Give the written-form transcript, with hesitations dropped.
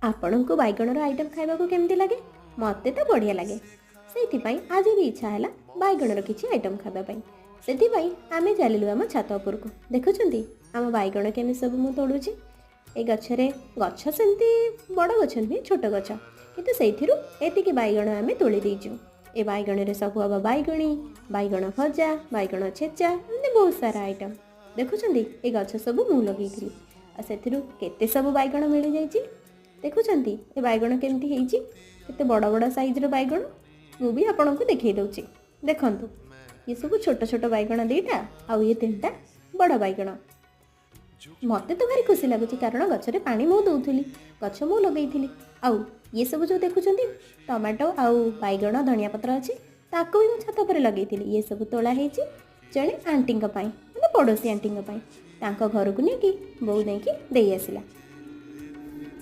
ଆପଣଙ୍କୁ ବାଇଗଣର ଆଇଟମ୍ ଖାଇବାକୁ କେମିତି ଲାଗେ? ମୋତେ ତ ବଢ଼ିଆ ଲାଗେ। ସେଇଥିପାଇଁ ଆଜି ବି ଇଚ୍ଛା ହେଲା ବାଇଗଣର କିଛି ଆଇଟମ୍ ଖାଇବା ପାଇଁ। ସେଥିପାଇଁ ଆମେ ଚାଲିଲୁ ଆମ ଛାତ ଉପରକୁ। ଦେଖୁଛନ୍ତି ଆମ ବାଇଗଣ କେମିତି ସବୁ ମୁଁ ତୋଳୁଛି। ଏ ଗଛରେ ଗଛ ସେମିତି ବଡ଼ ଗଛ ନୁହେଁ, ଛୋଟ ଗଛ, କିନ୍ତୁ ସେଇଥିରୁ ଏତିକି ବାଇଗଣ ଆମେ ତୋଳି ଦେଇଛୁ। ଏ ବାଇଗଣରେ ସବୁ ହବ ବାଇଗଣୀ, ବାଇଗଣ ଭଜା, ବାଇଗଣ ଛେଚା, ଏମିତି ବହୁତ ସାରା ଆଇଟମ୍। ଦେଖୁଛନ୍ତି ଏ ଗଛ ସବୁ ମୁଁ ଲଗେଇଥିଲି, ଆଉ ସେଥିରୁ କେତେ ସବୁ ବାଇଗଣ ମିଳିଯାଇଛି। ଦେଖୁଛନ୍ତି ଏ ବାଇଗଣ କେମିତି ହେଇଛି, କେତେ ବଡ଼ ବଡ଼ ସାଇଜ୍ର ବାଇଗଣ। ମୁଁ ବି ଆପଣଙ୍କୁ ଦେଖେଇ ଦେଉଛି। ଦେଖନ୍ତୁ ଇଏ ସବୁ ଛୋଟ ଛୋଟ ବାଇଗଣ ଦୁଇଟା, ଆଉ ଇଏ ତିନିଟା ବଡ଼ ବାଇଗଣ। ମୋତେ ତ ଭାରି ଖୁସି ଲାଗୁଛି, କାରଣ ଗଛରେ ପାଣି ମୁଁ ଦେଉଥିଲି, ଗଛ ମୁଁ ଲଗେଇଥିଲି। ଆଉ ଇଏ ସବୁ ଯେଉଁ ଦେଖୁଛନ୍ତି ଟମାଟୋ ଆଉ ବାଇଗଣ, ଧନିଆ ପତ୍ର ଅଛି, ତାକୁ ବି ମୁଁ ଛାତ ଉପରେ ଲଗେଇଥିଲି। ଇଏ ସବୁ ତୋଳା ହେଇଛି ଜଣେ ଆଣ୍ଟିଙ୍କ ପାଇଁ, ମାନେ ପଡ଼ୋଶୀ ଆଣ୍ଟିଙ୍କ ପାଇଁ। ତାଙ୍କ ଘରକୁ ନେଇକି ବୋଉ ନେଇକି ଦେଇ ଆସିଲା।